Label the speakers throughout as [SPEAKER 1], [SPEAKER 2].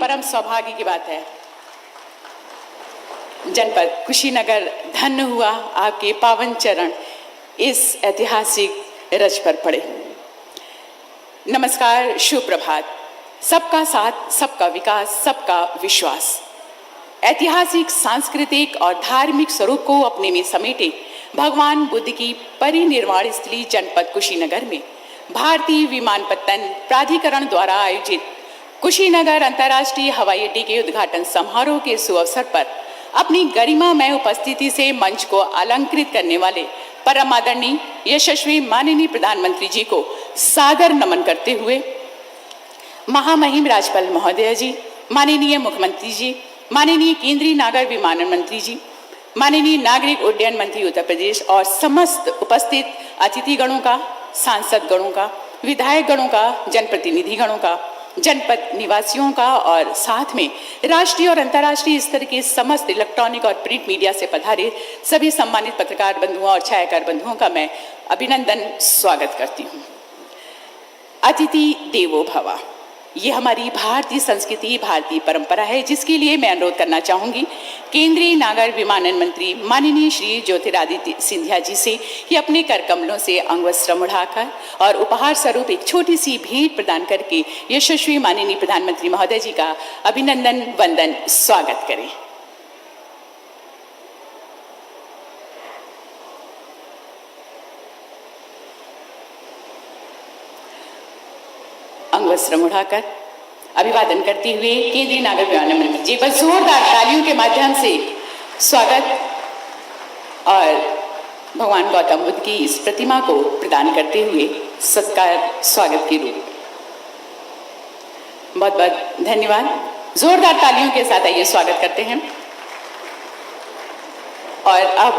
[SPEAKER 1] परम सौभाग्य की बात है। जनपद कुशीनगर धन्य हुआ आपके पावन चरण इस ऐतिहासिक रज पर पड़े। नमस्कार, शुभ प्रभात। सबका साथ, सबका विकास, सबका विश्वास। ऐतिहासिक, सांस्कृतिक और धार्मिक स्वरूप को अपने में समेटे भगवान बुद्ध की परिनिर्वाण स्थली जनपद कुशीनगर में भारतीय विमानपत्तन प्राधिकरण द्वारा आयोजित कुशीनगर अंतर्राष्ट्रीय हवाई अड्डे के उद्घाटन समारोह के सुअवसर पर अपनी गरिमामय उपस्थिति से मंच को अलंकृत करने वाले परम आदरणीय यशस्वी माननीय प्रधानमंत्री जी को सादर नमन करते हुए महामहिम राज्यपाल महोदय जी, माननीय मुख्यमंत्री जी, माननीय केंद्रीय नागर विमानन मंत्री जी, माननीय नागरिक उड्डयन मंत्री उत्तर प्रदेश और समस्त उपस्थित अतिथिगणों का, सांसद गणों का, विधायक गणों का, जनप्रतिनिधि गणों का, जनपद निवासियों का और साथ में राष्ट्रीय और अंतर्राष्ट्रीय स्तर के समस्त इलेक्ट्रॉनिक और प्रिंट मीडिया से पधारे सभी सम्मानित पत्रकार बंधुओं और छायाकार बंधुओं का मैं अभिनंदन स्वागत करती हूँ। अतिथि देवो भव, ये हमारी भारतीय संस्कृति, भारतीय परंपरा है, जिसके लिए मैं अनुरोध करना चाहूँगी केंद्रीय नागर विमानन मंत्री माननीय श्री ज्योतिरादित्य सिंधिया जी से कि अपने कर कमलों से अंगवस्त्र उड़ाकर और उपहार स्वरूप एक छोटी सी भेंट प्रदान करके यशस्वी माननीय प्रधानमंत्री महोदय जी का अभिनंदन वंदन स्वागत करें। अंगवस्त्र उड़ाकर अभिवादन करते हुए केंद्रीय नागर विमानन मंत्री जी बस जोरदार तालियों के माध्यम से स्वागत और भगवान गौतम बुद्ध की इस प्रतिमा को प्रदान करते हुए सत्कार स्वागत के रूप। बहुत बहुत धन्यवाद। जोरदार तालियों के साथ आइए स्वागत करते हैं। और अब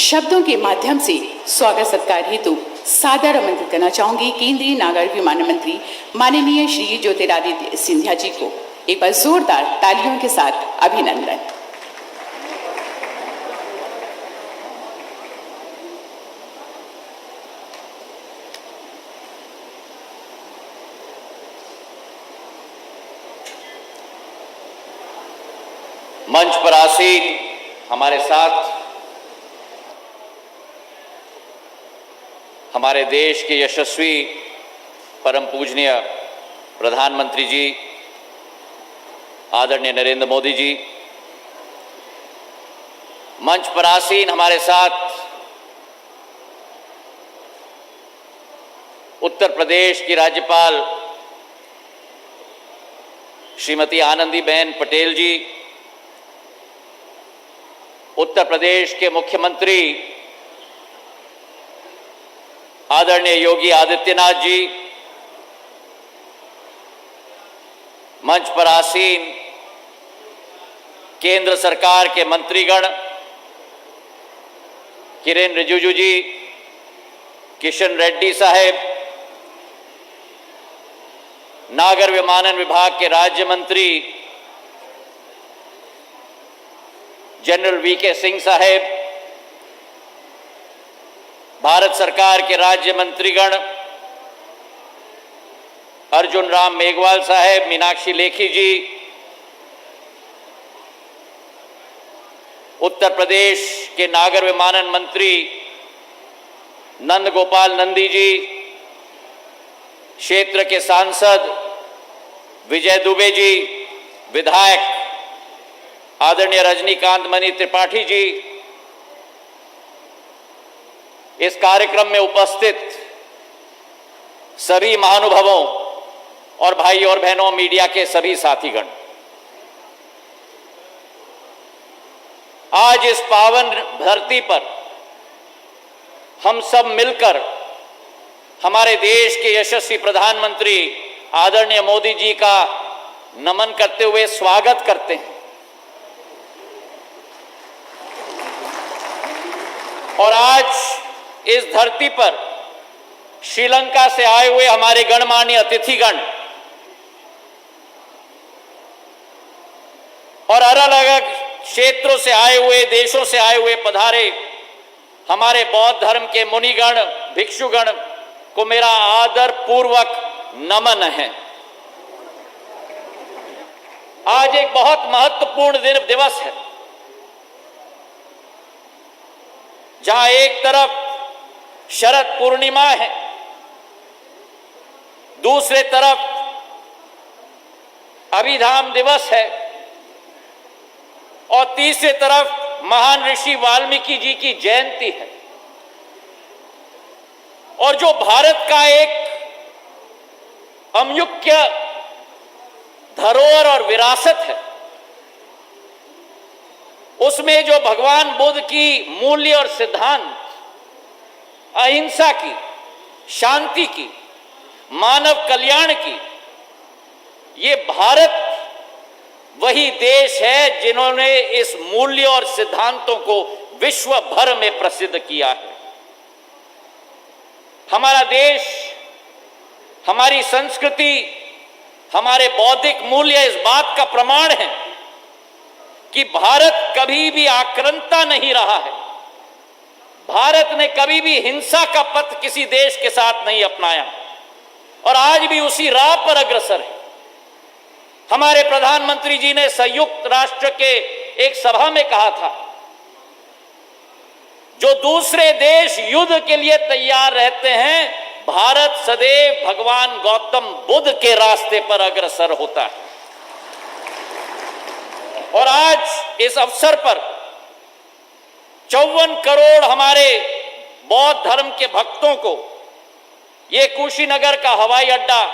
[SPEAKER 1] शब्दों के माध्यम से स्वागत सत्कार हेतु सादर आमंत्रित करना चाहूंगी केंद्रीय नागर विमानन मंत्री माननीय श्री ज्योतिरादित्य सिंधिया जी को। एक बार जोरदार तालियों के साथ अभिनंदन।
[SPEAKER 2] मंच पर आसीन हमारे साथ हमारे देश के यशस्वी परम पूजनीय प्रधानमंत्री जी आदरणीय नरेंद्र मोदी जी, मंच पर आसीन हमारे साथ उत्तर प्रदेश की राज्यपाल श्रीमती आनंदीबेन पटेल जी, उत्तर प्रदेश के मुख्यमंत्री आदरणीय योगी आदित्यनाथ जी, मंच पर आसीन केंद्र सरकार के मंत्रीगण किरेन रिजिजू जी, किशन रेड्डी साहेब, नागर विमानन विभाग के राज्य मंत्री जनरल वीके सिंह साहेब, भारत सरकार के राज्य मंत्रीगण अर्जुन राम मेघवाल साहेब, मीनाक्षी लेखी जी, उत्तर प्रदेश के नागर विमानन मंत्री नंद गोपाल नंदी जी, क्षेत्र के सांसद विजय दुबे जी, विधायक आदरणीय रजनीकांत मणि त्रिपाठी जी, इस कार्यक्रम में उपस्थित सभी महानुभावों और भाई और बहनों, मीडिया के सभी साथीगण, आज इस पावन धरती पर हम सब मिलकर हमारे देश के यशस्वी प्रधानमंत्री आदरणीय मोदी जी का नमन करते हुए स्वागत करते हैं। और आज इस धरती पर श्रीलंका से आए हुए हमारे गणमान्य अतिथिगण और अलग अलग क्षेत्रों से आए हुए, देशों से आए हुए पधारे हमारे बौद्ध धर्म के मुनिगण, भिक्षुगण को मेरा आदर पूर्वक नमन है। आज एक बहुत महत्वपूर्ण दिवस है, जहां एक तरफ शरद पूर्णिमा है, दूसरे तरफ अभिधाम दिवस है और तीसरे तरफ महान ऋषि वाल्मीकि जी की जयंती है। और जो भारत का एक अमूल्य धरोहर और विरासत है, उसमें जो भगवान बुद्ध की मूल्य और सिद्धांत अहिंसा की, शांति की, मानव कल्याण की, ये भारत वही देश है जिन्होंने इस मूल्य और सिद्धांतों को विश्व भर में प्रसिद्ध किया है। हमारा देश, हमारी संस्कृति, हमारे बौद्धिक मूल्य इस बात का प्रमाण है कि भारत कभी भी आक्रांता नहीं रहा है। भारत ने कभी भी हिंसा का पथ किसी देश के साथ नहीं अपनाया और आज भी उसी राह पर अग्रसर है। हमारे प्रधानमंत्री जी ने संयुक्त राष्ट्र के एक सभा में कहा था, जो दूसरे देश युद्ध के लिए तैयार रहते हैं, भारत सदैव भगवान गौतम बुद्ध के रास्ते पर अग्रसर होता है। और आज इस अवसर पर 54 करोड़ हमारे बौद्ध धर्म के भक्तों को ये कुशीनगर का हवाई अड्डा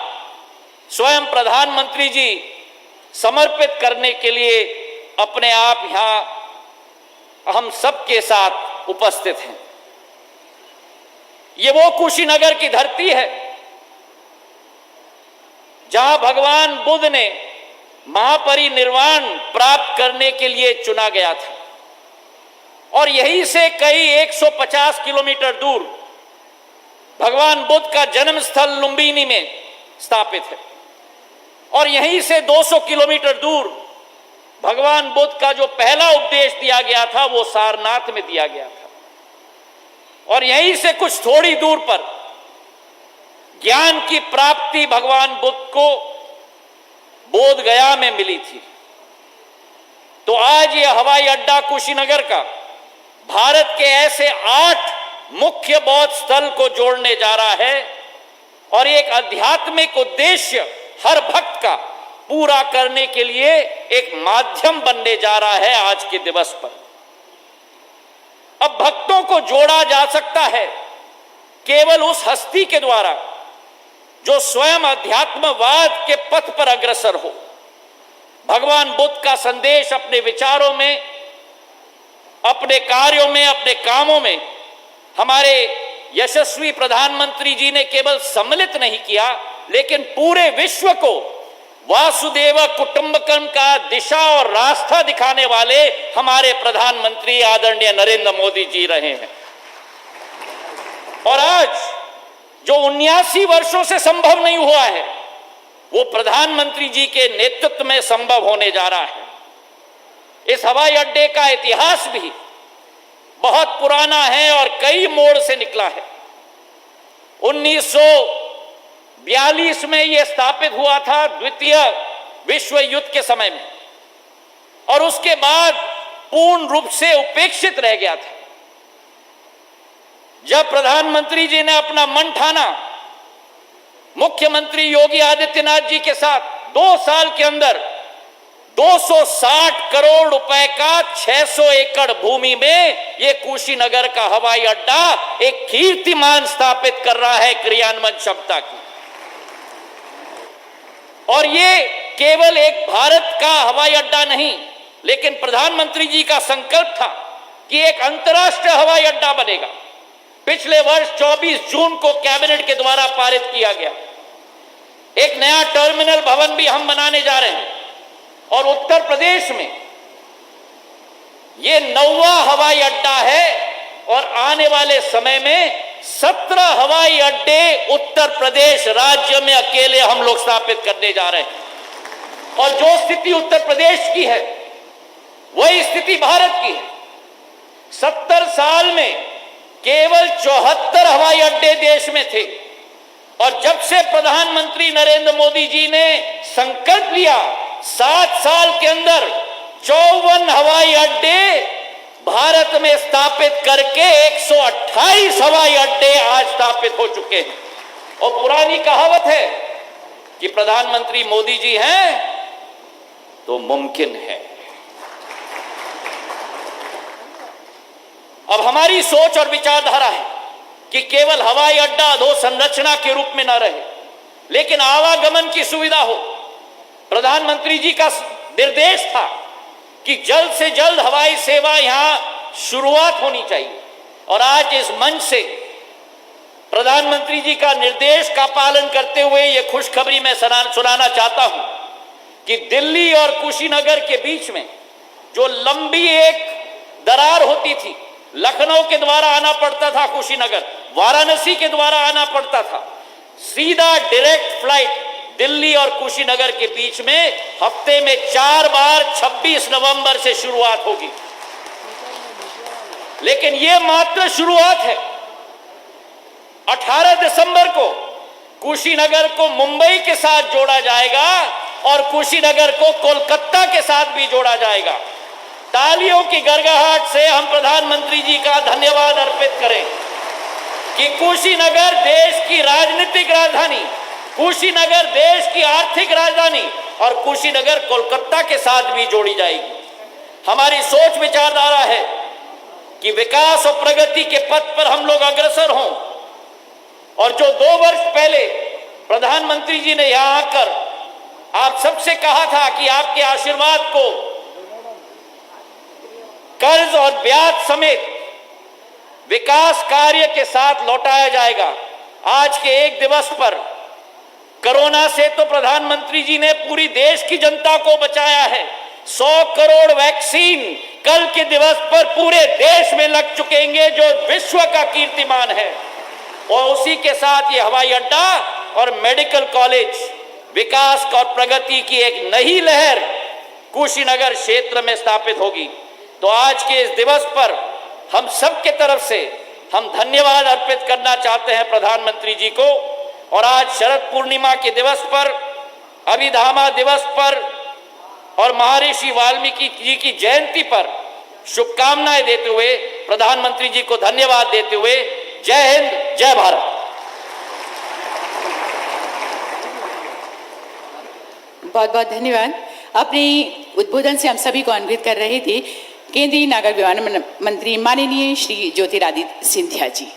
[SPEAKER 2] स्वयं प्रधानमंत्री जी समर्पित करने के लिए अपने आप यहां हम सबके साथ उपस्थित हैं। ये वो कुशीनगर की धरती है जहां भगवान बुद्ध ने महापरिनिर्वाण प्राप्त करने के लिए चुना गया था और यहीं से कई 150 किलोमीटर दूर भगवान बुद्ध का जन्म स्थल लुम्बिनी में स्थापित है और यहीं से 200 किलोमीटर दूर भगवान बुद्ध का जो पहला उपदेश दिया गया था वो सारनाथ में दिया गया था और यहीं से कुछ थोड़ी दूर पर ज्ञान की प्राप्ति भगवान बुद्ध को बोध गया में मिली थी। तो आज ये हवाई अड्डा कुशीनगर का भारत के ऐसे 8 मुख्य बौद्ध स्थल को जोड़ने जा रहा है और एक आध्यात्मिक उद्देश्य हर भक्त का पूरा करने के लिए एक माध्यम बनने जा रहा है आज के दिवस पर। अब भक्तों को जोड़ा जा सकता है केवल उस हस्ती के द्वारा जो स्वयं अध्यात्मवाद के पथ पर अग्रसर हो, भगवान बुद्ध का संदेश अपने विचारों में, अपने कार्यों में, अपने कामों में हमारे यशस्वी प्रधानमंत्री जी ने केवल सम्मिलित नहीं किया, लेकिन पूरे विश्व को वासुदेव कुटुंबकम का दिशा और रास्ता दिखाने वाले हमारे प्रधानमंत्री आदरणीय नरेंद्र मोदी जी रहे हैं। और आज जो 79 वर्षों से संभव नहीं हुआ है, वो प्रधानमंत्री जी के नेतृत्व में संभव होने जा रहा है। इस हवाई अड्डे का इतिहास भी बहुत पुराना है और कई मोड़ से निकला है। 1942 में यह स्थापित हुआ था द्वितीय विश्व युद्ध के समय में और उसके बाद पूर्ण रूप से उपेक्षित रह गया था। जब प्रधानमंत्री जी ने अपना मन ठाना, मुख्यमंत्री योगी आदित्यनाथ जी के साथ 2 साल के अंदर 260 करोड़ रुपए का 600 एकड़ भूमि में यह कुशीनगर का हवाई अड्डा एक कीर्तिमान स्थापित कर रहा है क्रियान्वयन क्षमता की। और ये केवल एक भारत का हवाई अड्डा नहीं, लेकिन प्रधानमंत्री जी का संकल्प था कि एक अंतर्राष्ट्रीय हवाई अड्डा बनेगा। पिछले वर्ष 24 जून को कैबिनेट के द्वारा पारित किया गया। एक नया टर्मिनल भवन भी हम बनाने जा रहे हैं और उत्तर प्रदेश में यह 9वां हवाई अड्डा है और आने वाले समय में 17 हवाई अड्डे उत्तर प्रदेश राज्य में अकेले हम लोग स्थापित करने जा रहे हैं। और जो स्थिति उत्तर प्रदेश की है वही स्थिति भारत की है। 70 साल में केवल 74 हवाई अड्डे देश में थे और जब से प्रधानमंत्री नरेंद्र मोदी जी ने संकल्प लिया 7 साल के अंदर 54 हवाई अड्डे भारत में स्थापित करके 128 हवाई अड्डे आज स्थापित हो चुके हैं। और पुरानी कहावत है कि प्रधानमंत्री मोदी जी हैं तो मुमकिन है। अब हमारी सोच और विचारधारा है कि केवल हवाई अड्डा अधोसंरचना के रूप में न रहे, लेकिन आवागमन की सुविधा हो। प्रधानमंत्री जी का निर्देश था कि जल्द से जल्द हवाई सेवा यहां शुरुआत होनी चाहिए, और आज इस मंच से प्रधानमंत्री जी का निर्देश का पालन करते हुए यह खुशखबरी मैं सुनाना चाहता हूं कि दिल्ली और कुशीनगर के बीच में जो लंबी एक दरार होती थी, लखनऊ के द्वारा आना पड़ता था कुशीनगर, वाराणसी के द्वारा आना पड़ता था, सीधा डायरेक्ट फ्लाइट दिल्ली और कुशीनगर के बीच में हफ्ते में 4 बार 26 नवंबर से शुरुआत होगी। लेकिन यह मात्र शुरुआत है। 18 दिसंबर को कुशीनगर को मुंबई के साथ जोड़ा जाएगा और कुशीनगर को कोलकाता के साथ भी जोड़ा जाएगा। तालियों की गड़गड़ाहट से हम प्रधानमंत्री जी का धन्यवाद अर्पित करें कि कुशीनगर देश की राजनीतिक राजधानी, कुशीनगर देश की आर्थिक राजधानी और कुशीनगर कोलकाता के साथ भी जोड़ी जाएगी। हमारी सोच विचारधारा है कि विकास और प्रगति के पथ पर हम लोग अग्रसर हों, और जो 2 वर्ष पहले प्रधानमंत्री जी ने यहां आकर आप सबसे कहा था कि आपके आशीर्वाद को कर्ज और ब्याज समेत विकास कार्य के साथ लौटाया जाएगा। आज के एक दिवस पर कोरोना से तो प्रधानमंत्री जी ने पूरी देश की जनता को बचाया है। 100 करोड़ वैक्सीन कल के दिवस पर पूरे देश में लग चुकेंगे, जो विश्व का कीर्तिमान है। और उसी के साथ ये हवाई अड्डा और मेडिकल कॉलेज विकास और प्रगति की एक नई लहर कुशीनगर क्षेत्र में स्थापित होगी। तो आज के इस दिवस पर हम सबके तरफ से हम धन्यवाद अर्पित करना चाहते हैं प्रधानमंत्री जी को। और आज शरद पूर्णिमा के दिवस पर, अभिधामा दिवस पर और महर्षि वाल्मीकि जी की जयंती पर शुभकामनाएं देते हुए, प्रधानमंत्री जी को धन्यवाद देते हुए, जय हिंद, जय भारत।
[SPEAKER 1] बहुत बहुत धन्यवाद। अपने उद्बोधन से हम सभी को अन्वित कर रहे थे केंद्रीय नागर विमानन मंत्री माननीय श्री ज्योतिरादित्य सिंधिया जी।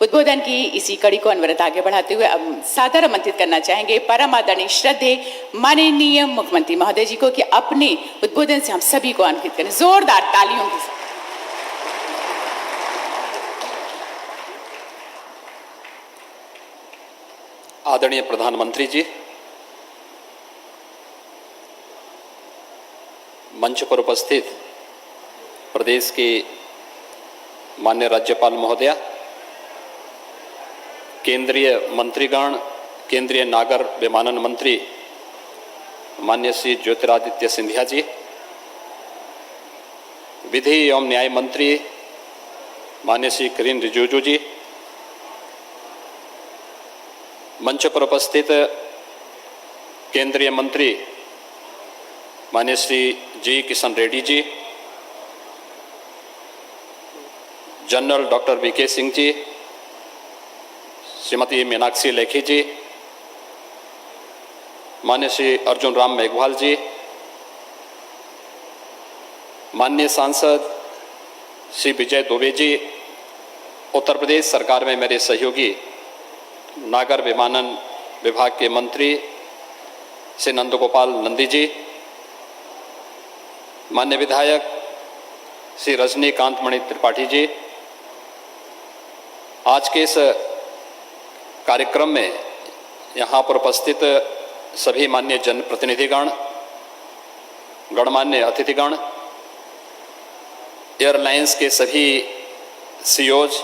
[SPEAKER 1] उद्बोधन की इसी कड़ी को अनवरत आगे बढ़ाते हुए अब सादर आमंत्रित करना चाहेंगे परम आदरणीय श्रद्धेय माननीय मुख्यमंत्री महोदय जी को कि अपने उद्बोधन से हम सभी को अन्वित करें जोरदार तालियों के साथ।
[SPEAKER 3] आदरणीय प्रधानमंत्री जी, मंच पर उपस्थित प्रदेश के माननीय राज्यपाल महोदया, केंद्रीय मंत्रीगण, केंद्रीय नागर विमानन मंत्री माननीय श्री ज्योतिरादित्य सिंधिया जी, विधि एवं न्याय मंत्री माननीय श्री किरेन रिजिजू जी, मंच पर उपस्थित केंद्रीय मंत्री माननीय श्री जी Kishan Reddy ji, general doctor VK Singh ji, Shrimati Meenakshi Lekhi जी, माननीय श्री अर्जुन राम मेघवाल जी, माननीय सांसद श्री विजय दुबे जी, उत्तर प्रदेश सरकार में मेरे सहयोगी नागर विमानन विभाग के मंत्री श्री नंदगोपाल नंदी जी, माननीय विधायक श्री रजनीकांत मणि त्रिपाठी जी, आज के इस कार्यक्रम में यहाँ पर उपस्थित सभी माननीय जनप्रतिनिधिगण, गणमान्य अतिथिगण, एयरलाइंस के सभी सीईओज,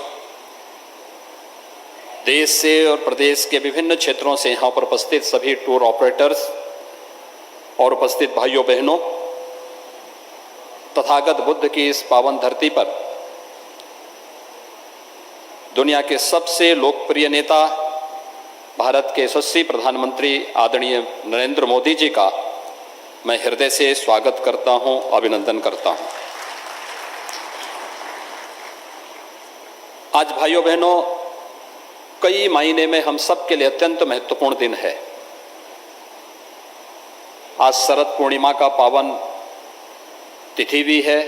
[SPEAKER 3] देश से और प्रदेश के विभिन्न क्षेत्रों से यहाँ पर उपस्थित सभी टूर ऑपरेटर्स और उपस्थित भाइयों बहनों, तथागत बुद्ध की इस पावन धरती पर दुनिया के सबसे लोकप्रिय नेता भारत के यशस्वी प्रधानमंत्री आदरणीय नरेंद्र मोदी जी का मैं हृदय से स्वागत करता हूं, अभिनंदन करता हूं। आज भाइयों बहनों, कई मायने में हम सब के लिए अत्यंत महत्वपूर्ण दिन है। आज शरद पूर्णिमा का पावन तिथि भी है।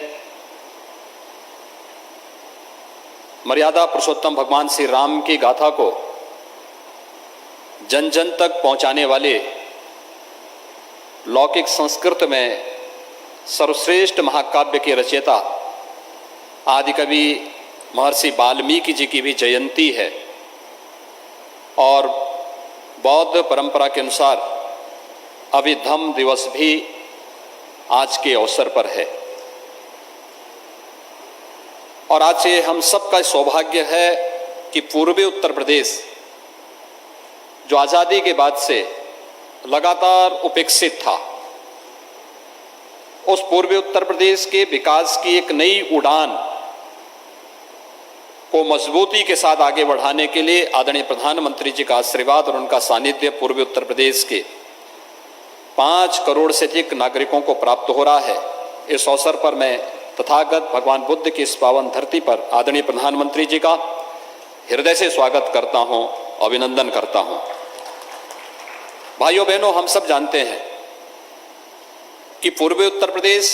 [SPEAKER 3] मर्यादा पुरुषोत्तम भगवान श्री राम की गाथा को जन जन तक पहुंचाने वाले लौकिक संस्कृत में सर्वश्रेष्ठ महाकाव्य के रचयिता आदिकवि महर्षि वाल्मीकि जी की भी जयंती है और बौद्ध परंपरा के अनुसार अभिधम्म दिवस भी आज के अवसर पर है। और आज से हम सबका सौभाग्य है कि पूर्वी उत्तर प्रदेश, जो आज़ादी के बाद से लगातार उपेक्षित था, उस पूर्वी उत्तर प्रदेश के विकास की एक नई उड़ान को मजबूती के साथ आगे बढ़ाने के लिए आदरणीय प्रधानमंत्री जी का आशीर्वाद और उनका सानिध्य पूर्वी उत्तर प्रदेश के 5 करोड़ से अधिक नागरिकों को प्राप्त हो रहा है। इस अवसर पर मैं तथागत भगवान बुद्ध की इस पावन धरती पर आदरणीय प्रधानमंत्री जी का हृदय से स्वागत करता हूं, अभिनंदन करता हूं। भाइयों बहनों, हम सब जानते हैं कि पूर्वी उत्तर प्रदेश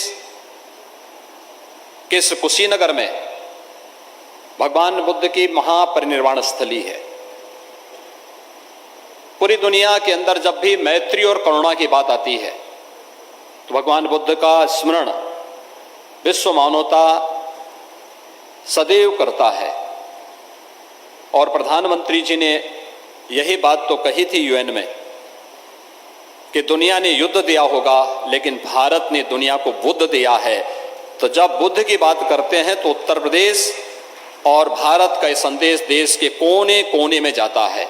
[SPEAKER 3] के इस कुशीनगर में भगवान बुद्ध की महापरिनिर्वाण स्थली है। पूरी दुनिया के अंदर जब भी मैत्री और करुणा की बात आती है तो भगवान बुद्ध का स्मरण विश्व मानवता सदैव करता है। और प्रधानमंत्री जी ने यही बात तो कही थी यूएन में कि दुनिया ने युद्ध दिया होगा लेकिन भारत ने दुनिया को बुद्ध दिया है। तो जब बुद्ध की बात करते हैं तो उत्तर प्रदेश और भारत का संदेश देश के कोने कोने में जाता है।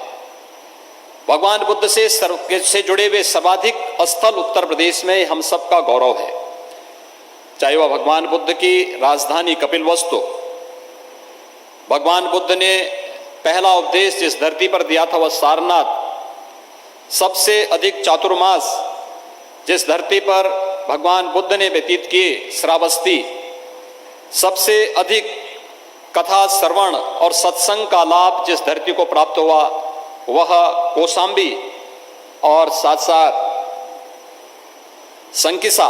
[SPEAKER 3] भगवान बुद्ध से जुड़े हुए सर्वाधिक स्थल उत्तर प्रदेश में हम सबका गौरव है। चाहे वह भगवान बुद्ध की राजधानी कपिलवस्तु, भगवान बुद्ध ने पहला उपदेश जिस धरती पर दिया था वह सारनाथ, सबसे अधिक चातुर्मास जिस धरती पर भगवान बुद्ध ने व्यतीत किए श्रावस्ती, सबसे अधिक कथा श्रवण और सत्संग का लाभ जिस धरती को प्राप्त हुआ वह कौशाम्बी और साथ साथ संकिसा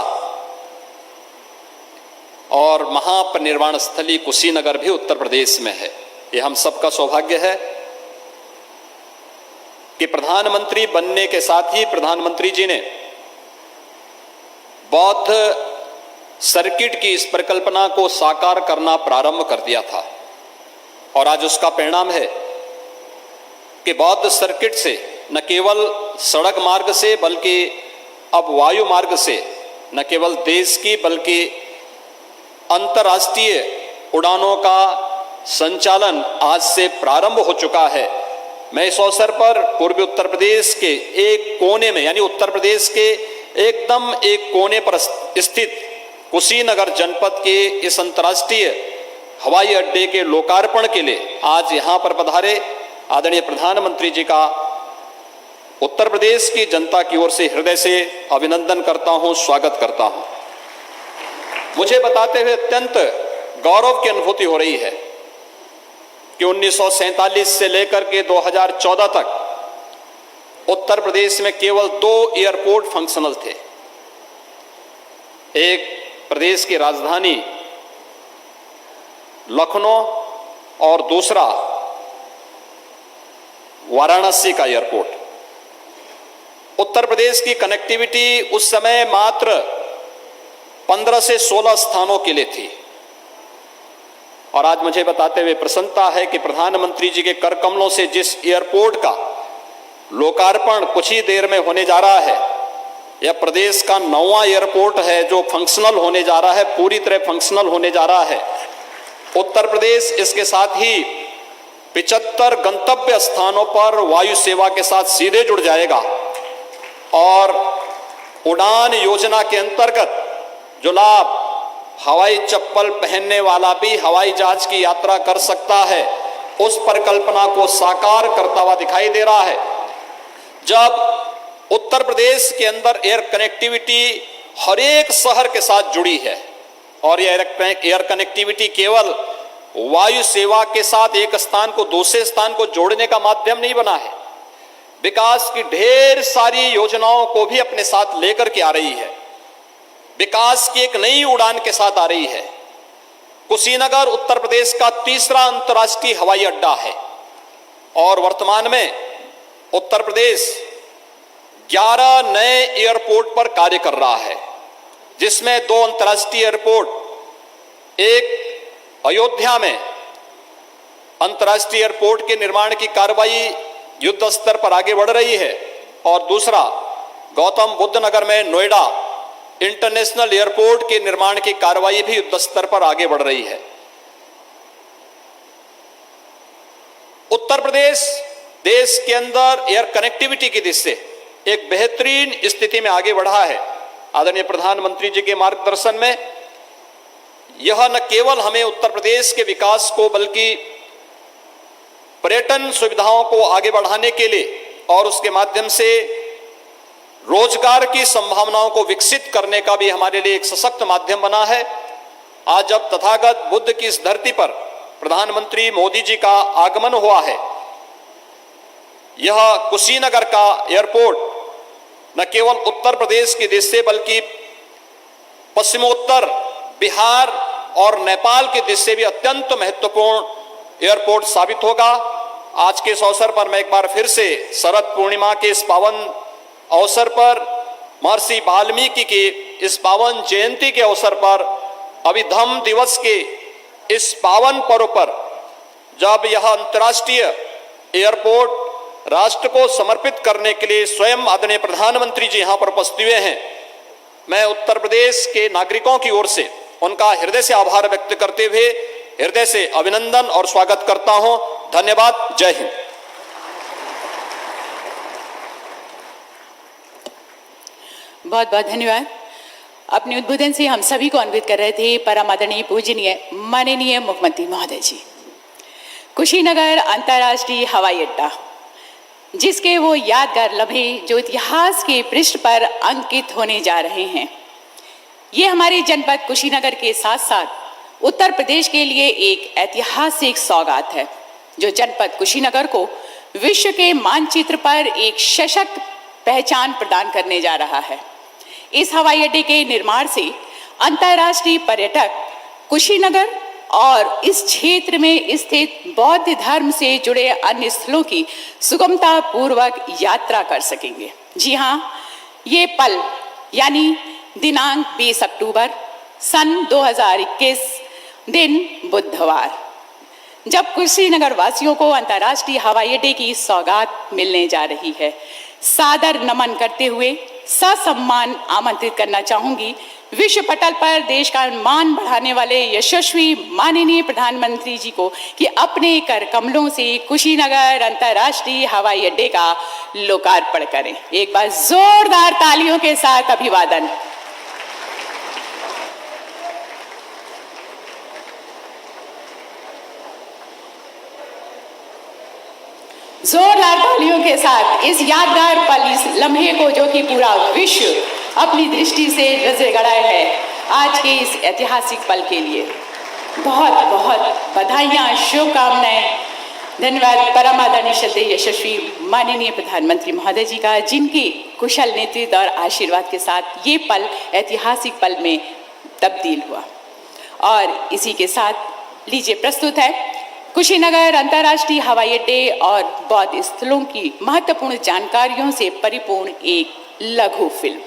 [SPEAKER 3] और महापरिनिर्वाण स्थली कुशीनगर भी उत्तर प्रदेश में है। ये हम सबका सौभाग्य है कि प्रधानमंत्री बनने के साथ ही प्रधानमंत्री जी ने बौद्ध सर्किट की इस परिकल्पना को साकार करना प्रारंभ कर दिया था। और आज उसका परिणाम है कि बौद्ध सर्किट से न केवल सड़क मार्ग से बल्कि अब वायु मार्ग से न केवल देश की बल्कि अंतर्राष्ट्रीय उड़ानों का संचालन आज से प्रारंभ हो चुका है। मैं इस अवसर पर पूर्वी उत्तर प्रदेश के एक कोने में, यानी उत्तर प्रदेश के एकदम एक कोने पर स्थित कुशीनगर जनपद के इस अंतर्राष्ट्रीय हवाई अड्डे के लोकार्पण के लिए आज यहां पर पधारे आदरणीय प्रधानमंत्री जी का उत्तर प्रदेश की जनता की ओर से हृदय से अभिनंदन करता हूं, स्वागत करता हूं। मुझे बताते हुए अत्यंत गौरव की अनुभूति हो रही है कि 1947 से लेकर के 2014 तक उत्तर प्रदेश में केवल 2 एयरपोर्ट फंक्शनल थे। एक प्रदेश की राजधानी लखनऊ और दूसरा वाराणसी का एयरपोर्ट। उत्तर प्रदेश की कनेक्टिविटी उस समय मात्र 15 से 16 स्थानों के लिए थी। और आज मुझे बताते हुए प्रसन्नता है कि प्रधानमंत्री जी के कर कमलों से जिस एयरपोर्ट का लोकार्पण कुछ ही देर में होने जा रहा है, यह प्रदेश का 9वां एयरपोर्ट है जो फंक्शनल होने जा रहा है, पूरी तरह फंक्शनल होने जा रहा है। उत्तर प्रदेश इसके साथ ही 75 गंतव्य स्थानों पर वायु सेवा के साथ सीधे जुड़ जाएगा और उड़ान योजना के अंतर्गत जो लाभ हवाई चप्पल पहनने वाला भी हवाई जहाज की यात्रा कर सकता है, उस परिकल्पना को साकार करता हुआ दिखाई दे रहा है। जब उत्तर प्रदेश के अंदर एयर कनेक्टिविटी हर एक शहर के साथ जुड़ी है और यह एयर कनेक्टिविटी केवल वायु सेवा के साथ एक स्थान को दूसरे स्थान को जोड़ने का माध्यम नहीं बना है, विकास की ढेर सारी योजनाओं को भी अपने साथ लेकर के आ रही है, विकास की एक नई उड़ान के साथ आ रही है। कुशीनगर उत्तर प्रदेश का तीसरा अंतर्राष्ट्रीय हवाई अड्डा है और वर्तमान में उत्तर प्रदेश 11 नए एयरपोर्ट पर कार्य कर रहा है, जिसमें 2 अंतर्राष्ट्रीय एयरपोर्ट, एक अयोध्या में अंतर्राष्ट्रीय एयरपोर्ट के निर्माण की कार्रवाई युद्ध स्तर पर आगे बढ़ रही है और दूसरा गौतम बुद्ध नगर में नोएडा इंटरनेशनल एयरपोर्ट के निर्माण की कार्रवाई भी युद्ध स्तर पर आगे बढ़ रही है। उत्तर प्रदेश देश के अंदर एयर कनेक्टिविटी की दृष्टि से एक बेहतरीन स्थिति में आगे बढ़ा है। आदरणीय प्रधानमंत्री जी के मार्गदर्शन में यह न केवल हमें उत्तर प्रदेश के विकास को बल्कि पर्यटन सुविधाओं को आगे बढ़ाने के लिए और उसके माध्यम से रोजगार की संभावनाओं को विकसित करने का भी हमारे लिए एक सशक्त माध्यम बना है। आज जब तथागत बुद्ध की इस धरती पर प्रधानमंत्री मोदी जी का आगमन हुआ है, यह कुशीनगर का एयरपोर्ट न केवल उत्तर प्रदेश की दृष्टि से बल्कि पश्चिमोत्तर बिहार और नेपाल की दृष्टि से भी अत्यंत महत्वपूर्ण एयरपोर्ट साबित होगा। आज के इस अवसर पर मैं एक बार फिर से शरद पूर्णिमा के इस पावन अवसर पर, महर्षि वाल्मीकि के इस पावन जयंती के अवसर पर, अभिधम्म दिवस के इस पावन पर्व पर जब यह अंतर्राष्ट्रीय एयरपोर्ट राष्ट्र को समर्पित करने के लिए स्वयं आदरणीय प्रधानमंत्री जी यहां पर उपस्थित हुए हैं, मैं उत्तर प्रदेश के नागरिकों की ओर से उनका हृदय से आभार व्यक्त करते हुए हृदय से अभिनंदन और स्वागत करता हूं। धन्यवाद। जय हिंद।
[SPEAKER 1] बहुत बहुत धन्यवाद। अपने उद्बोधन से हम सभी को अन्वित कर रहे थे परम आदरणीय पूजनीय माननीय मुख्यमंत्री महोदय जी। कुशीनगर अंतर्राष्ट्रीय हवाई अड्डा, जिसके वो यादगार लम्हे जो इतिहास के पृष्ठ पर अंकित होने जा रहे हैं, ये हमारे जनपद कुशीनगर के साथ साथ उत्तर प्रदेश के लिए एक ऐतिहासिक सौगात है, जो जनपद कुशीनगर को विश्व के मानचित्र पर एक सशक्त पहचान प्रदान करने जा रहा है। इस हवाई अड्डे के निर्माण से अंतर्राष्ट्रीय पर्यटक कुशीनगर और इस क्षेत्र में स्थित बौद्ध धर्म से जुड़े अन्य स्थलों की सुगमता पूर्वक यात्रा कर सकेंगे। जी हाँ, ये पल यानी दिनांक 20 अक्टूबर सन 2021 दिन बुधवार, जब कुशीनगर वासियों को अंतर्राष्ट्रीय हवाई अड्डे की सौगात मिलने जा रही है, सादर नमन करते हुए ससम्मान आमंत्रित करना चाहूंगी विश्व पटल पर देश का मान बढ़ाने वाले यशस्वी माननीय प्रधानमंत्री जी को कि अपने कर कमलों से कुशीनगर अंतर्राष्ट्रीय हवाई अड्डे का लोकार्पण करें। एक बार जोरदार तालियों के साथ अभिवादन। जोरदार तालियों के साथ इस यादगार पल, इस लम्हे को जो कि पूरा विश्व अपनी दृष्टि से नजर गड़ाए है, आज के इस ऐतिहासिक पल के लिए बहुत बहुत बधाइयाँ, शुभकामनाएं। धन्यवाद परम आदरणीय श्रद्धेय यशस्वी माननीय प्रधानमंत्री महोदय जी का, जिनकी कुशल नेतृत्व और आशीर्वाद के साथ ये पल ऐतिहासिक पल में तब्दील हुआ। और इसी के साथ लीजिए प्रस्तुत है कुशीनगर अंतर्राष्ट्रीय हवाई अड्डे और बौद्ध स्थलों की महत्वपूर्ण जानकारियों से परिपूर्ण एक लघु फिल्म।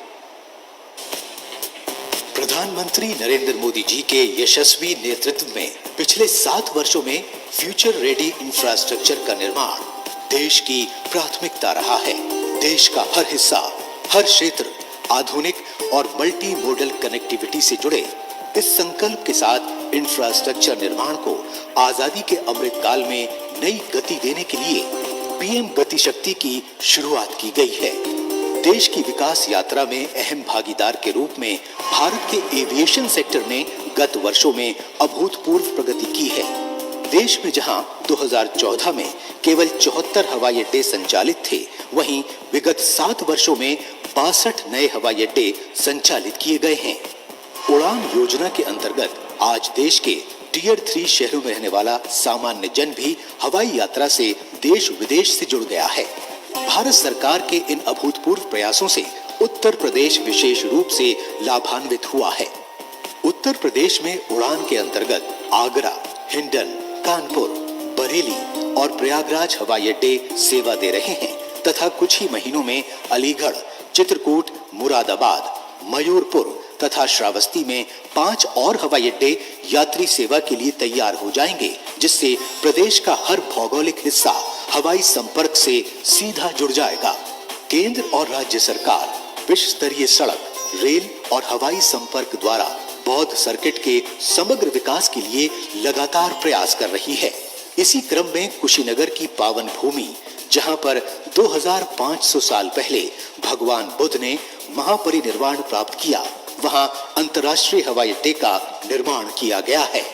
[SPEAKER 4] प्रधानमंत्री नरेंद्र मोदी जी के यशस्वी नेतृत्व में पिछले 7 वर्षों में फ्यूचर रेडी इंफ्रास्ट्रक्चर का निर्माण देश की प्राथमिकता रहा है। देश का हर हिस्सा, हर क्षेत्र आधुनिक और मल्टी मॉडल कनेक्टिविटी से जुड़े। इस संकल्प के साथ इंफ्रास्ट्रक्चर निर्माण को आजादी के अमृत काल में नई गति देने के लिए पीएम गति शक्ति की शुरुआत की गई है। देश की विकास यात्रा में अहम भागीदार के रूप में भारत के एविएशन सेक्टर ने गत वर्षों में अभूतपूर्व प्रगति की है। देश में जहां 2014 में केवल 74 हवाई अड्डे संचालित थे, वहीं विगत 7 वर्षों में 62 नए हवाई अड्डे संचालित किए गए हैं। उड़ान योजना के अंतर्गत आज देश के टियर 3 शहरों में रहने वाला सामान्य जन भी हवाई यात्रा से देश विदेश से जुड़ गया है। भारत सरकार के इन अभूतपूर्व प्रयासों से उत्तर प्रदेश विशेष रूप से लाभान्वित हुआ है। उत्तर प्रदेश में उड़ान के अंतर्गत आगरा, हिंडन, कानपुर, बरेली और प्रयागराज हवाई अड्डे सेवा दे रहे हैं तथा कुछ ही महीनों में अलीगढ़, चित्रकूट, मुरादाबाद, मयूरपुर तथा श्रावस्ती में 5 और हवाई अड्डे यात्री सेवा के लिए तैयार हो जाएंगे, जिससे प्रदेश का हर भौगोलिक हिस्सा हवाई संपर्क से सीधा जुड़ जाएगा। केंद्र और राज्य सरकार विश्व स्तरीय सड़क, रेल और हवाई संपर्क द्वारा बौद्ध सर्किट के समग्र विकास के लिए लगातार प्रयास कर रही है। इसी क्रम में कुशीनगर की पावन भूमि, जहां पर 2500 साल पहले भगवान बुद्ध ने महापरिनिर्वाण प्राप्त किया, वहां अंतर्राष्ट्रीय हवाई अड्डे का निर्माण किया गया है।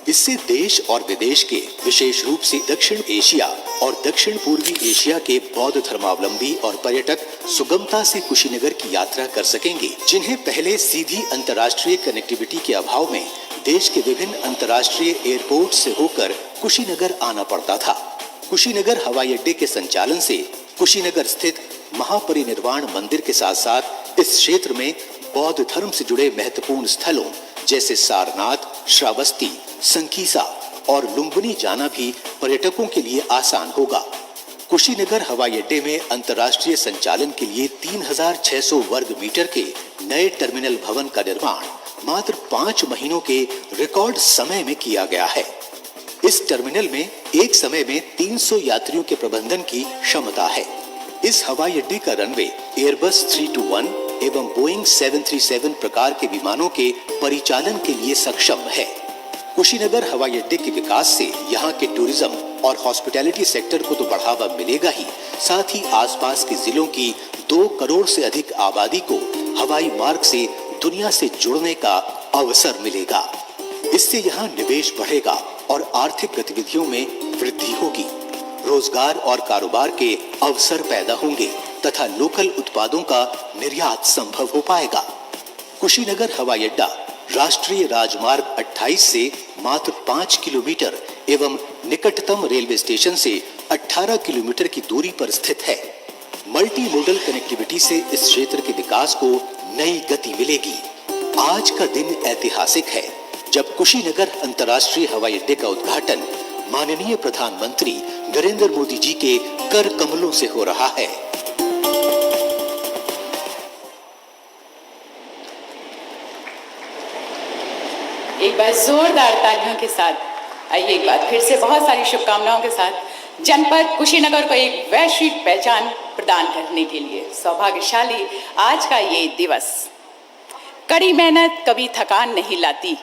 [SPEAKER 4] इससे देश और विदेश के, विशेष रूप से दक्षिण एशिया और दक्षिण पूर्वी एशिया के बौद्ध धर्मावलंबी और पर्यटक सुगमता से कुशीनगर की यात्रा कर सकेंगे, जिन्हें पहले सीधी अंतर्राष्ट्रीय कनेक्टिविटी के अभाव में देश के विभिन्न अंतर्राष्ट्रीय एयरपोर्ट से होकर कुशीनगर आना पड़ता था। कुशीनगर हवाई अड्डे के संचालन से कुशीनगर स्थित महापरिनिर्वाण मंदिर के साथ साथ इस क्षेत्र में बौद्ध धर्म से जुड़े महत्वपूर्ण स्थलों जैसे सारनाथ, श्रावस्ती, संकीसा और लुम्बिनी जाना भी पर्यटकों के लिए आसान होगा। कुशीनगर हवाई अड्डे में अंतर्राष्ट्रीय संचालन के लिए 3600 वर्ग मीटर के नए टर्मिनल भवन का निर्माण मात्र 5 महीनों के रिकॉर्ड समय में किया गया है। इस टर्मिनल में एक समय में 300 यात्रियों के प्रबंधन की क्षमता है। इस हवाई अड्डे का रनवे एयरबस 321 एवं बोइंग 737 प्रकार के विमानों के परिचालन के लिए सक्षम है। कुशीनगर हवाई अड्डे के विकास से यहाँ के टूरिज्म और हॉस्पिटैलिटी सेक्टर को तो बढ़ावा मिलेगा ही, साथ ही आसपास के जिलों की 2 करोड़ से अधिक आबादी को हवाई मार्ग से दुनिया से जुड़ने का अवसर मिलेगा। इससे यहाँ निवेश बढ़ेगा और आर्थिक गतिविधियों में वृद्धि होगी। रोजगार और कारोबार के अवसर पैदा होंगे तथा लोकल उत्पादों का निर्यात संभव हो पाएगा। कुशीनगर हवाई अड्डा राष्ट्रीय राजमार्ग 28 से मात्र 5 किलोमीटर एवं निकटतम रेलवे स्टेशन से 18 किलोमीटर की दूरी पर स्थित है। मल्टी मोडल कनेक्टिविटी से इस क्षेत्र के विकास को नई गति मिलेगी। आज का दिन ऐतिहासिक है जब कुशीनगर अंतर्राष्ट्रीय हवाई अड्डे का उद्घाटन माननीय प्रधानमंत्री नरेंद्र मोदी जी के कर कमलों से हो रहा है।
[SPEAKER 1] एक बार जोरदार तालियों के साथ आइए, एक बार फिर से बहुत सारी शुभकामनाओं के साथ जनपद कुशीनगर को एक वैश्विक पहचान प्रदान करने के लिए सौभाग्यशाली आज का ये दिवस। कड़ी मेहनत कभी थकान नहीं लाती,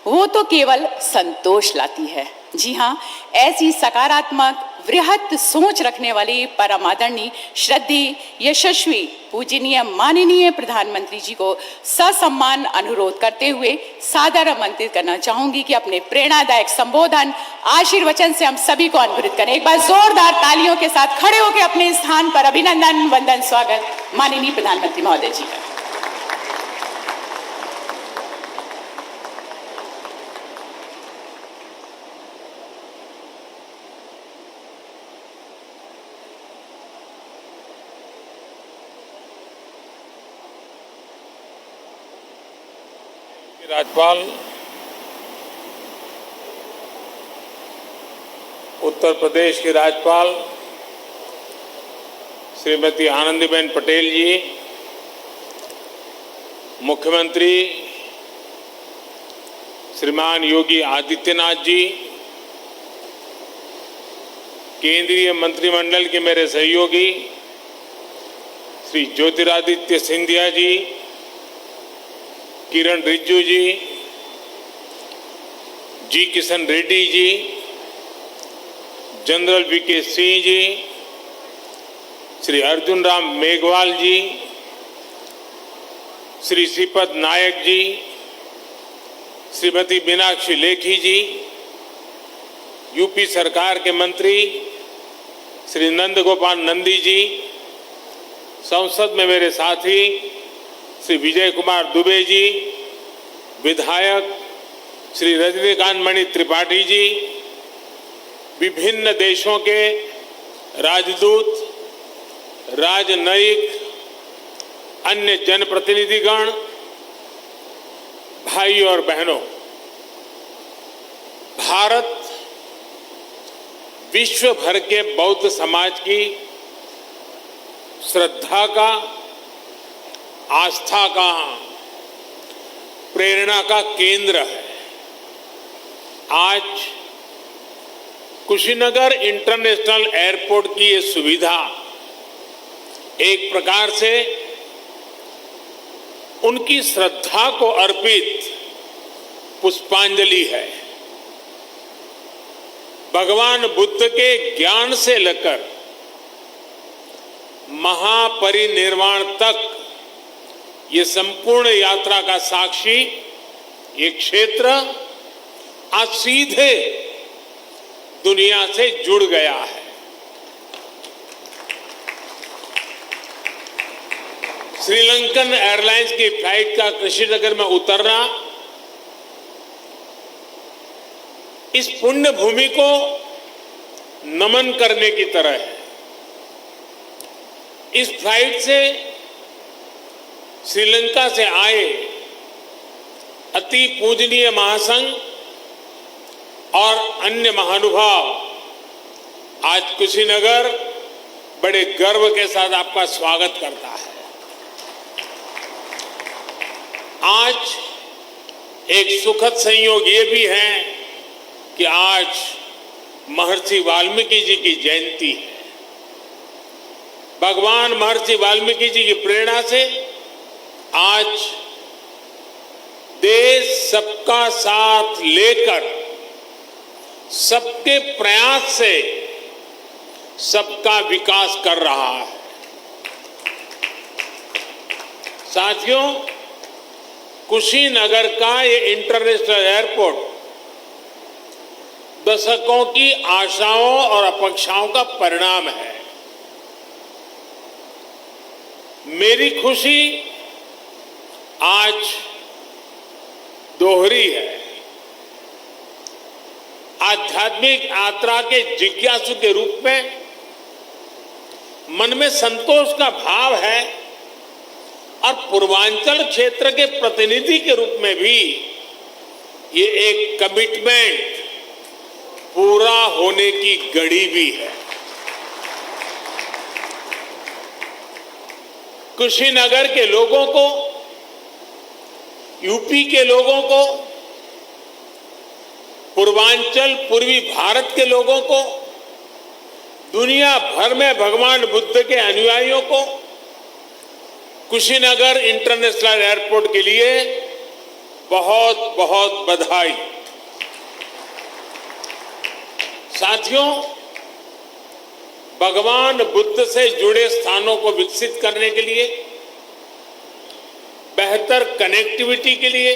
[SPEAKER 1] वो तो केवल संतोष लाती है। जी हाँ, ऐसी सकारात्मक वृहत सोच रखने वाली परम आदरणीय श्रद्धेय यशस्वी पूजनीय माननीय प्रधानमंत्री जी को ससम्मान अनुरोध करते हुए सादर आमंत्रित करना चाहूंगी कि अपने प्रेरणादायक संबोधन आशीर्वचन से हम सभी को अनुग्रहित करें। एक बार जोरदार तालियों के साथ खड़े होकर अपने स्थान पर अभिनंदन वंदन स्वागत माननीय प्रधानमंत्री महोदय जी का।
[SPEAKER 5] राज्यपाल उत्तर प्रदेश की राज्यपाल श्रीमती आनंदीबेन पटेल जी, मुख्यमंत्री श्रीमान योगी आदित्यनाथ जी, केंद्रीय मंत्रिमंडल के मेरे सहयोगी श्री ज्योतिरादित्य सिंधिया जी, किरण रिजिजू जी, जी किशन रेड्डी जी, जनरल वीके सिंह जी, श्री अर्जुन राम मेघवाल जी, श्री श्रीपद नायक जी, श्रीमती मीनाक्षी लेखी जी, यूपी सरकार के मंत्री श्री नंद गोपाल नंदी जी, संसद में मेरे साथी श्री विजय कुमार दुबे जी, विधायक श्री रजनीकांत मणि त्रिपाठी जी, विभिन्न देशों के राजदूत, राजनयिक, अन्य जनप्रतिनिधिगण, भाई और बहनों, भारत विश्व भर के बौद्ध समाज की श्रद्धा का, आस्था का, प्रेरणा का केंद्र है। आज कुशीनगर इंटरनेशनल एयरपोर्ट की ये सुविधा एक प्रकार से उनकी श्रद्धा को अर्पित पुष्पांजलि है। भगवान बुद्ध के ज्ञान से लेकर महापरिनिर्वाण तक ये संपूर्ण यात्रा का साक्षी ये क्षेत्र आज सीधे दुनिया से जुड़ गया है। श्रीलंकन एयरलाइंस की फ्लाइट का कुशीनगर में उतरना इस पुण्य भूमि को नमन करने की तरह है। इस फ्लाइट से श्रीलंका से आए अति पूजनीय महासंघ और अन्य महानुभाव आज कुशीनगर बड़े गर्व के साथ आपका स्वागत करता है। आज एक सुखद संयोग ये भी है कि आज महर्षि वाल्मीकि जी की जयंती है। भगवान महर्षि वाल्मीकि जी की प्रेरणा से आज देश सबका साथ लेकर, सबके प्रयास से सबका विकास कर रहा है। साथियों, कुशीनगर का ये इंटरनेशनल एयरपोर्ट दशकों की आशाओं और अपेक्षाओं का परिणाम है। मेरी खुशी आज दोहरी है। आध्यात्मिक यात्रा के जिज्ञासु के रूप में मन में संतोष का भाव है और पूर्वांचल क्षेत्र के प्रतिनिधि के रूप में भी ये एक कमिटमेंट पूरा होने की घड़ी भी है। कुशीनगर के लोगों को, यूपी के लोगों को, पूर्वांचल पूर्वी भारत के लोगों को, दुनिया भर में भगवान बुद्ध के अनुयायियों को कुशीनगर इंटरनेशनल एयरपोर्ट के लिए बहुत बहुत बधाई। साथियों, भगवान बुद्ध से जुड़े स्थानों को विकसित करने के लिए, बेहतर कनेक्टिविटी के लिए,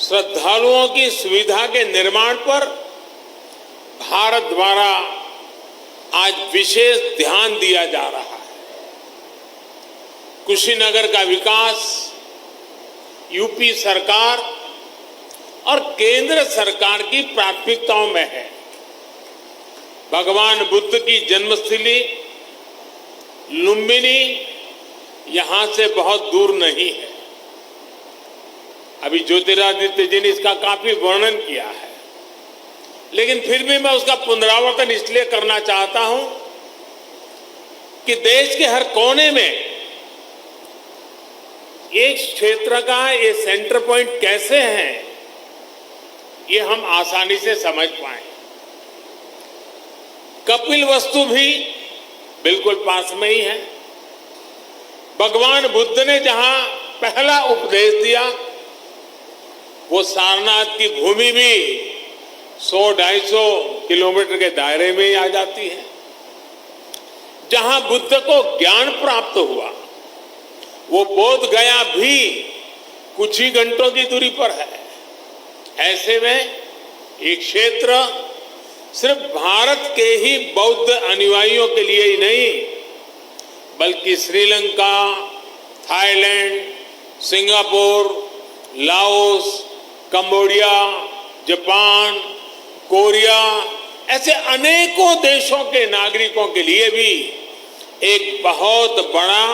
[SPEAKER 5] श्रद्धालुओं की सुविधा के निर्माण पर भारत द्वारा आज विशेष ध्यान दिया जा रहा है। कुशीनगर का विकास यूपी सरकार और केंद्र सरकार की प्राथमिकताओं में है। भगवान बुद्ध की जन्मस्थली लुम्बिनी यहां से बहुत दूर नहीं है। अभी ज्योतिरादित्य जी ने इसका काफी वर्णन किया है, लेकिन फिर भी मैं उसका पुनरावर्तन इसलिए करना चाहता हूं कि देश के हर कोने में एक क्षेत्र का ये सेंटर पॉइंट कैसे है, ये हम आसानी से समझ पाए। कपिलवस्तु भी बिल्कुल पास में ही है। भगवान बुद्ध ने जहां पहला उपदेश दिया, वो सारनाथ की भूमि भी 100-250 किलोमीटर के दायरे में ही आ जाती है। जहां बुद्ध को ज्ञान प्राप्त हुआ, वो बोध गया भी कुछ ही घंटों की दूरी पर है। ऐसे में ये क्षेत्र सिर्फ भारत के ही बौद्ध अनुयायियों के लिए ही नहीं, बल्कि Sri Lanka, Thailand, Singapore, Laos, Cambodia, Japan, Korea ऐसे अनेकों देशों के नागरिकों के लिए भी एक बहुत बड़ा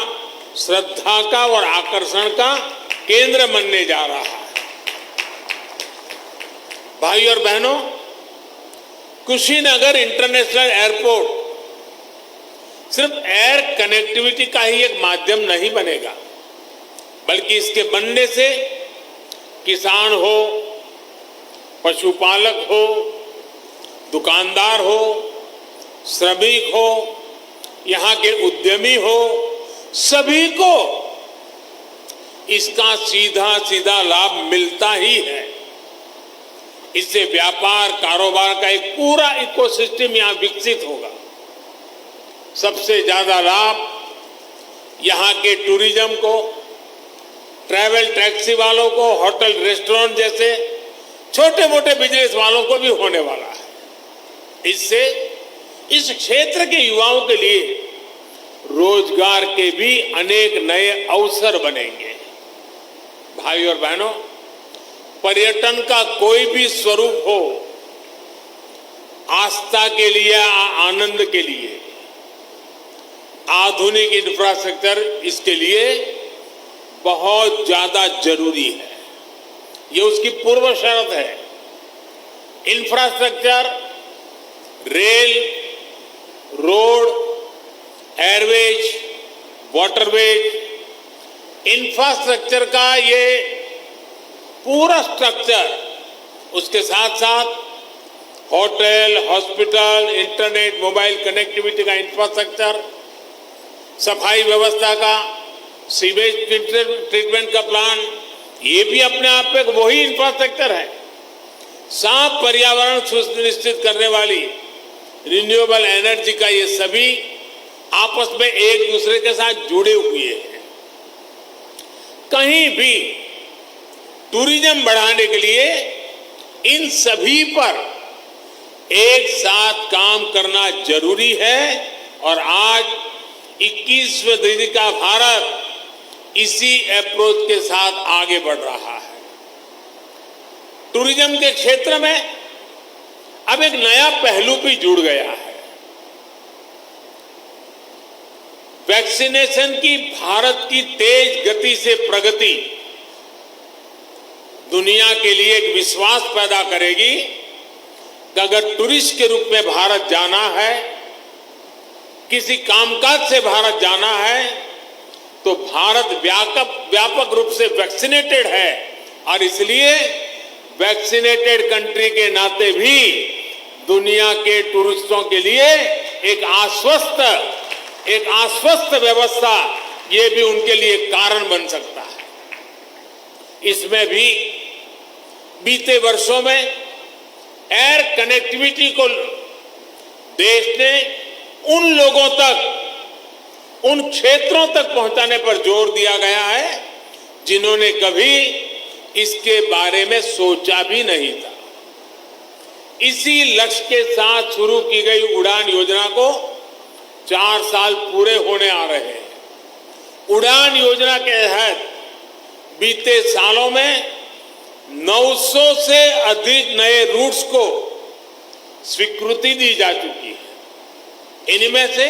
[SPEAKER 5] श्रद्धा का और आकर्षण का केंद्र बनने जा रहा है। भाई और बहनों, कुशीनगर इंटरनेशनल एयरपोर्ट सिर्फ एयर कनेक्टिविटी का ही एक माध्यम नहीं बनेगा, बल्कि इसके बनने से किसान हो, पशुपालक हो, दुकानदार हो, श्रमिक हो, यहाँ के उद्यमी हो, सभी को इसका सीधा सीधा लाभ मिलता ही है। इससे व्यापार कारोबार का एक पूरा इकोसिस्टम यहाँ विकसित होगा। सबसे ज्यादा लाभ यहाँ के टूरिज्म को, ट्रैवल टैक्सी वालों को, होटल रेस्टोरेंट जैसे छोटे मोटे बिजनेस वालों को भी होने वाला है। इससे इस क्षेत्र के युवाओं के लिए रोजगार के भी अनेक नए अवसर बनेंगे। भाई और बहनों, पर्यटन का कोई भी स्वरूप हो, आस्था के लिए, आनंद के लिए आधुनिक इंफ्रास्ट्रक्चर इसके लिए बहुत ज्यादा जरूरी है। ये उसकी पूर्व शर्त है। Infrastructure, rail, road, Airways, waterways, infrastructure का ये पूरा स्ट्रक्चर, उसके साथ साथ hotel, hospital, internet, mobile connectivity का इंफ्रास्ट्रक्चर, सफाई व्यवस्था का, सीवेज ट्रीटमेंट का प्लान, ये भी अपने आप में वही इंफ्रास्ट्रक्चर है। साफ पर्यावरण सुनिश्चित करने वाली रिन्यूएबल एनर्जी का ये सभी आपस में एक दूसरे के साथ जुड़े हुए हैं। कहीं भी टूरिज्म बढ़ाने के लिए इन सभी पर एक साथ काम करना जरूरी है और आज 21वीं सदी का भारत इसी अप्रोच के साथ आगे बढ़ रहा है। टूरिज्म के क्षेत्र में अब एक नया पहलू भी जुड़ गया है। वैक्सीनेशन की भारत की तेज गति से प्रगति दुनिया के लिए एक विश्वास पैदा करेगी कि अगर टूरिस्ट के रूप में भारत जाना है, किसी कामकाज से भारत जाना है, तो भारत व्यापक रूप से वैक्सीनेटेड है और इसलिए वैक्सीनेटेड कंट्री के नाते भी दुनिया के टूरिस्टों के लिए एक आश्वस्त व्यवस्था ये भी उनके लिए कारण बन सकता है। इसमें भी बीते वर्षों में एयर कनेक्टिविटी को देश ने उन लोगों तक, उन क्षेत्रों तक पहुंचाने पर जोर दिया गया है जिन्होंने कभी इसके बारे में सोचा भी नहीं था। इसी लक्ष्य के साथ शुरू की गई उड़ान योजना को 4 साल पूरे होने आ रहे हैं। उड़ान योजना के तहत बीते सालों में 900 से अधिक नए रूट्स को स्वीकृति दी जा चुकी है। इनमें से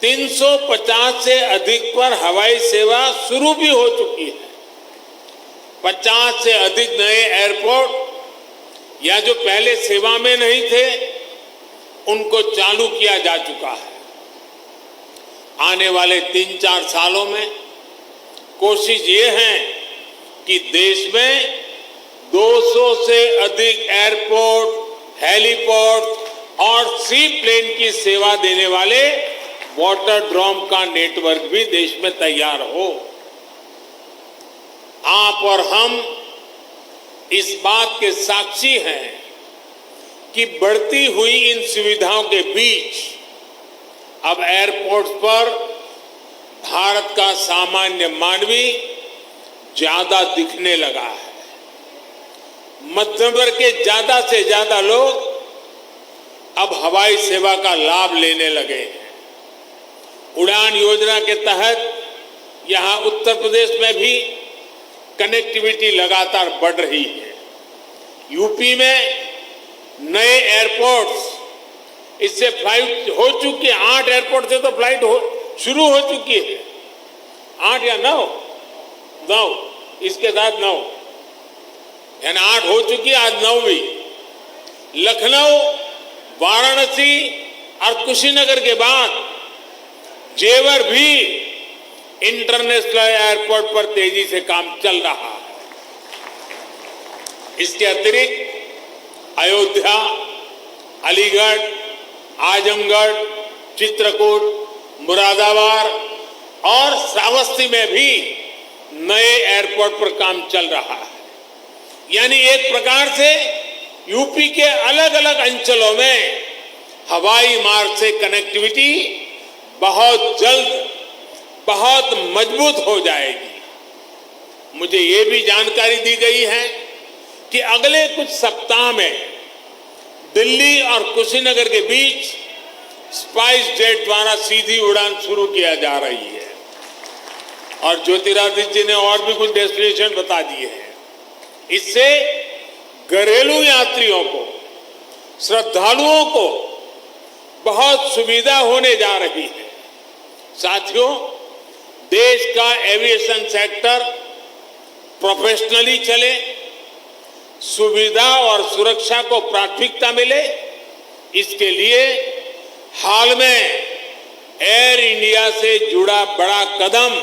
[SPEAKER 5] 350 से अधिक पर हवाई सेवा शुरू भी हो चुकी है। 50 से अधिक नए एयरपोर्ट या जो पहले सेवा में नहीं थे, उनको चालू किया जा चुका है। आने वाले 3-4 सालों में कोशिश ये है कि देश में 200 से अधिक एयरपोर्ट, हेलीपोर्ट और सी प्लेन की सेवा देने वाले वाटरड्रोम का नेटवर्क भी देश में तैयार हो। आप और हम इस बात के साक्षी हैं कि बढ़ती हुई इन सुविधाओं के बीच अब एयरपोर्ट्स पर भारत का सामान्य मानवी ज्यादा दिखने लगा है। मध्यम वर्ग के ज्यादा से ज्यादा लोग अब हवाई सेवा का लाभ लेने लगे हैं। उड़ान योजना के तहत यहां उत्तर प्रदेश में भी कनेक्टिविटी लगातार बढ़ रही है। यूपी में नए एयरपोर्ट्स, इससे फ्लाइट हो चुकी है, 8 एयरपोर्ट से तो फ्लाइट शुरू हो चुकी है, 8 या 9, इसके साथ 9, यानी 8 हो चुकी है, आज 9वीं। लखनऊ, वाराणसी और कुशीनगर के बाद जेवर भी इंटरनेशनल एयरपोर्ट पर तेजी से काम चल रहा है। इसके अतिरिक्त अयोध्या, अलीगढ़, आजमगढ़, चित्रकूट, मुरादाबाद और श्रावस्ती में भी नए एयरपोर्ट पर काम चल रहा है। यानी एक प्रकार से यूपी के अलग अलग अंचलों में हवाई मार्ग से कनेक्टिविटी बहुत जल्द, बहुत मजबूत हो जाएगी। मुझे ये भी जानकारी दी गई है कि अगले कुछ सप्ताह में दिल्ली और कुशीनगर के बीच स्पाइस जेट द्वारा सीधी उड़ान शुरू किया जा रही है। और ज्योतिरादित्य जी ने और भी कुछ डेस्टिनेशन बता दिए हैं। इससे घरेलू यात्रियों को, श्रद्धालुओं को बहुत सुविधा होने जा रही है। साथियों, देश का एविएशन सेक्टर प्रोफेशनली चले, सुविधा और सुरक्षा को प्राथमिकता मिले, इसके लिए हाल में एयर इंडिया से जुड़ा बड़ा कदम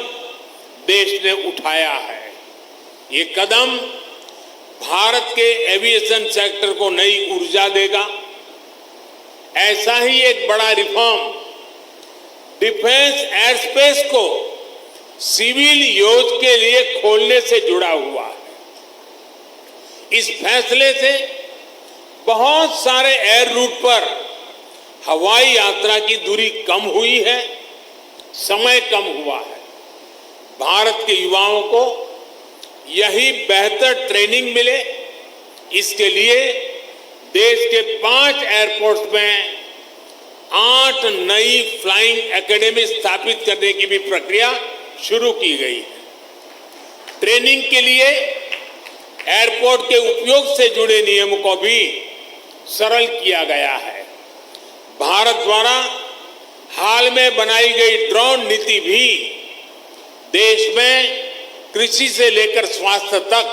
[SPEAKER 5] देश ने उठाया है। ये कदम भारत के एविएशन सेक्टर को नई ऊर्जा देगा। ऐसा ही एक बड़ा रिफॉर्म डिफेंस एयरस्पेस को सिविल यूज के लिए खोलने से जुड़ा हुआ है। इस फैसले से बहुत सारे एयर रूट पर हवाई यात्रा की दूरी कम हुई है, समय कम हुआ है। भारत के युवाओं को यही बेहतर ट्रेनिंग मिले, इसके लिए देश के 5 एयरपोर्ट्स में 8 नई फ्लाइंग एकेडमी स्थापित करने की भी प्रक्रिया शुरू की गई है। ट्रेनिंग के लिए एयरपोर्ट के उपयोग से जुड़े नियमों को भी सरल किया गया है। भारत द्वारा हाल में बनाई गई ड्रोन नीति भी देश में कृषि से लेकर स्वास्थ्य तक,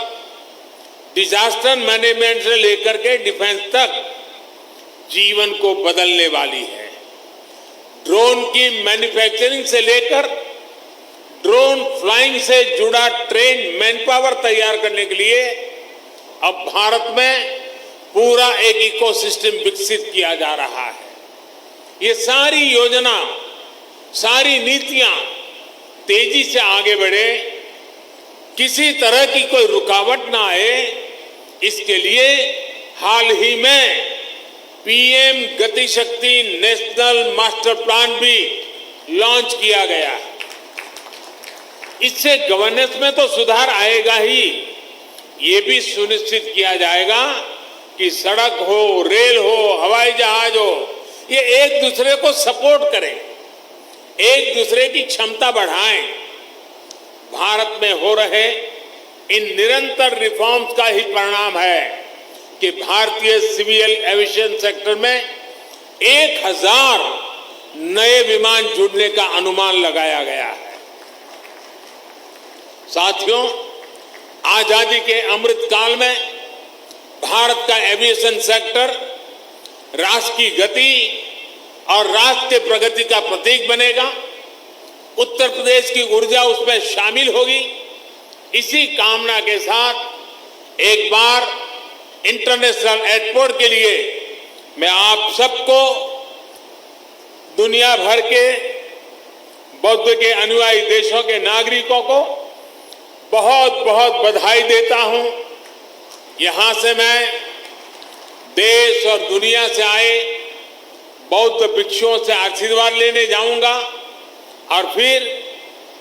[SPEAKER 5] डिजास्टर मैनेजमेंट से लेकर के डिफेंस तक जीवन को बदलने वाली है। ड्रोन की मैन्युफैक्चरिंग से लेकर ड्रोन फ्लाइंग से जुड़ा ट्रेन मैनपावर तैयार करने के लिए अब भारत में पूरा एक इकोसिस्टम विकसित किया जा रहा है। ये सारी योजना, सारी नीतियां तेजी से आगे बढ़े, किसी तरह की कोई रुकावट ना आए, इसके लिए हाल ही में पीएम गति शक्ति नेशनल मास्टर प्लान भी लॉन्च किया गया है। इससे गवर्नेंस में तो सुधार आएगा ही, ये भी सुनिश्चित किया जाएगा कि सड़क हो, रेल हो, हवाई जहाज हो, ये एक दूसरे को सपोर्ट करें, एक दूसरे की क्षमता बढ़ाएं। भारत में हो रहे इन निरंतर रिफॉर्म्स का ही परिणाम है कि भारतीय सिविल एविएशन सेक्टर में 1000 नए विमान जुड़ने का अनुमान लगाया गया है। साथियों, आजादी के अमृत काल में भारत का एविएशन सेक्टर राष्ट्र की गति और राष्ट्र के प्रगति का प्रतीक बनेगा। उत्तर प्रदेश की ऊर्जा उसमें शामिल होगी। इसी कामना के साथ एक बार इंटरनेशनल एयरपोर्ट के लिए मैं आप सबको, दुनिया भर के बौद्ध के अनुयायी देशों के नागरिकों को बहुत बहुत बधाई देता हूं। यहां से मैं देश और दुनिया से आए बौद्ध भिक्षुओं से आशीर्वाद लेने जाऊंगा और फिर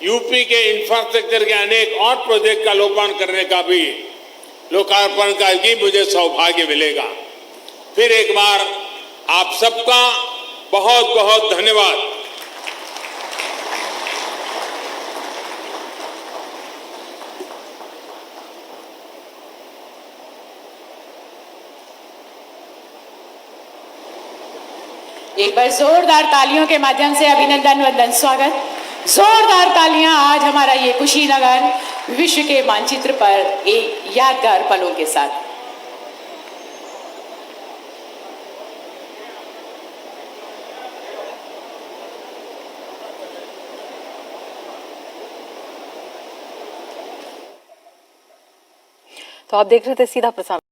[SPEAKER 5] यूपी के इंफ्रास्ट्रक्चर के अनेक और प्रोजेक्ट का लोकार्पण करने का भी लोकार्पण का भी मुझे सौभाग्य मिलेगा। फिर एक बार आप सबका बहुत बहुत धन्यवाद।
[SPEAKER 1] एक बार जोरदार तालियों के माध्यम से अभिनंदन वंदन स्वागत। जोरदार तालियां आज हमारा ये कुशीनगर विश्व के मानचित्र पर एक यादगार पलों के साथ।
[SPEAKER 6] तो आप देख रहे थे सीधा प्रसारण।